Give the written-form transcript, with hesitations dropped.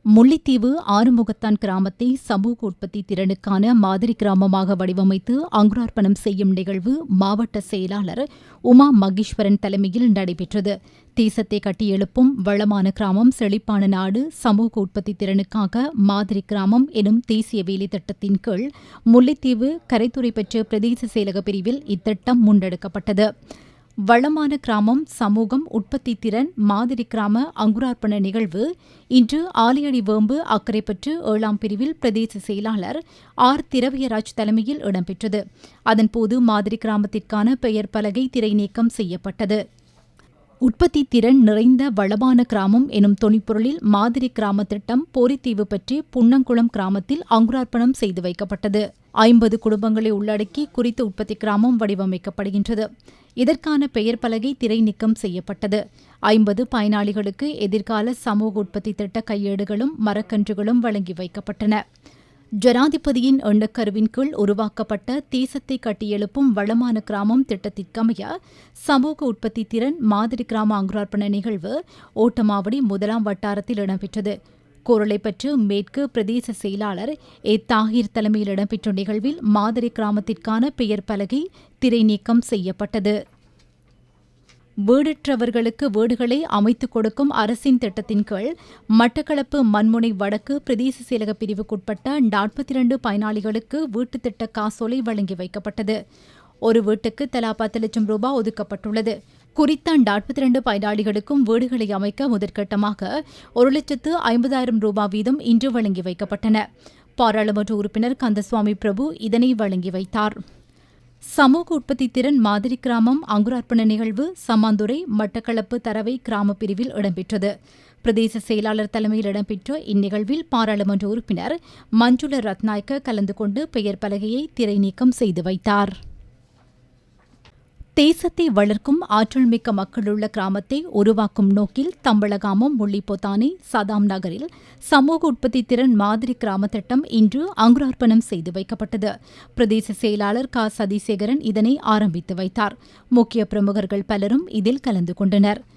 முல்லைத்தீவு ஆறுமுகத்தான் கிராமத்தை சமூக உற்பத்தி திறனுக்கான மாதிரி கிராமமாக வடிவமைத்து அங்குரார்ப்பணம் செய்யும் நிகழ்வு மாவட்ட செயலாளர் உமா மகேஸ்வரன் தலைமையில் நடைபெற்றது. தேசத்தை கட்டியெழுப்பும் வளமான கிராமம் செழிப்பான நாடு சமூக உற்பத்தி திறனுக்காக மாதிரி கிராமம் எனும் தேசிய வேலைத்திட்டத்தின் கீழ் முல்லைத்தீவு கரைத்துறை பெற்ற பிரதேச செயலக பிரிவில் இத்திட்டம் முன்னெடுக்கப்பட்டது. வளமான கிராமம் சமூகம் உற்பத்தி திறன் மாதிரி கிராம அங்குரார்ப்பண நிகழ்வு இன்று ஆலியடி வேம்பு அக்கரைப்பற்று 7ஆம் பிரிவில் பிரதேச செயலாளர் ஆர். திரவியராஜ் தலைமையில் இடம்பெற்றது. அதன்போது மாதிரி கிராமத்திற்கான பெயர் பலகை திரைநீக்கம் செய்யப்பட்டது. உற்பத்தி திறன் நிறைந்த வளமான கிராமம் எனும் தொனிப்பொருளில் மாதிரி கிராம திட்டம் போரித்தீவு பற்றி புன்னங்குளம் கிராமத்தில் அங்குரார்ப்பணம் செய்து வைக்கப்பட்டது. 50 குடும்பங்களை உள்ளடக்கி குறித்த உற்பத்தி கிராமம் வடிவமைக்கப்படுகின்றது. இதற்கான பெயர் பலகை திரை நீக்கம் செய்யப்பட்டது. 50 பயனாளிகளுக்கு எதிர்கால சமூக உற்பத்தி திட்ட கையேடுகளும் மரக்கன்றுகளும் வழங்கி வைக்கப்பட்டன. ஜனாதிபதியின் எண்ணக்கருவின் கீழ் உருவாக்கப்பட்ட தேசத்தை கட்டியெழுப்பும் வளமான கிராமம் திட்டத்திற்கமைய சமூக உற்பத்தி திறன் மாதிரி கிராம அங்குரார்ப்பண நிகழ்வு ஓட்டமாவடி 1ஆம் வட்டாரத்தில் இடம்பெற்றது. கோரளைப்பற்று மேற்கு பிரதேச செயலாளர் ஏ. தாஹிர் தலைமையில் இடம்பெற்ற நிகழ்வில் மாதிரி கிராமத்திற்கான பெயர் பலகை திரை நீக்கம் செய்யப்பட்டது. வீடற்றவர்களுக்கு வீடுகளை அமைத்துக் கொடுக்கும் அரசின் திட்டத்தின் கீழ் மட்டக்களப்பு மண்முனை வடக்கு பிரதேச செயலக பிரிவுக்குட்பட்ட 42 பயனாளிகளுக்கு வீட்டுத் திட்ட காசோலை வழங்கி வைக்கப்பட்டது. ஒரு வீட்டுக்கு தலா 10 லட்சம் ரூபாய் ஒதுக்கப்பட்டுள்ளது. குறித்த 42 பயனாளிகளுக்கும் வீடுகளை அமைக்க முதற்கட்டமாக 1,50,000 ரூபாய் வீதம் இன்று வழங்கி வைக்கப்பட்டன. பாராளுமன்ற உறுப்பினர் கந்தசுவாமி பிரபு இதனை வழங்கி வைத்தார். சமூக உற்பத்தி திறன் மாதிரி கிராமம் அங்குரார்ப்பண நிகழ்வு சம்மாந்துறை மட்டக்களப்பு தரவை கிராம பிரிவில் இடம்பெற்றது. பிரதேச செயலாளர் தலைமையில் இடம்பெற்ற இந்நிகழ்வில் பாராளுமன்ற உறுப்பினர் மஞ்சுள ரத்நாயக்க கலந்து கொண்டு பெயர் பலகையை திரை நீக்கம் செய்து வைத்தார். தேசத்தை வளர்க்கும் ஆற்றல்மிக்க மக்களுள்ள கிராமத்தை உருவாக்கும் நோக்கில் தம்பளகாமம் முள்ளிப்பொத்தானை சதாம் நகரில் சமூக உற்பத்தி திறன் மாதிரி கிராம திட்டம் இன்று அங்குரார்ப்பணம் செய்து வைக்கப்பட்டது. பிரதேச செயலாளர் க. சதிசேகரன் இதனை ஆரம்பித்து வைத்தார். முக்கிய பிரமுகர்கள் பலரும் இதில் கலந்து கொண்டனர்.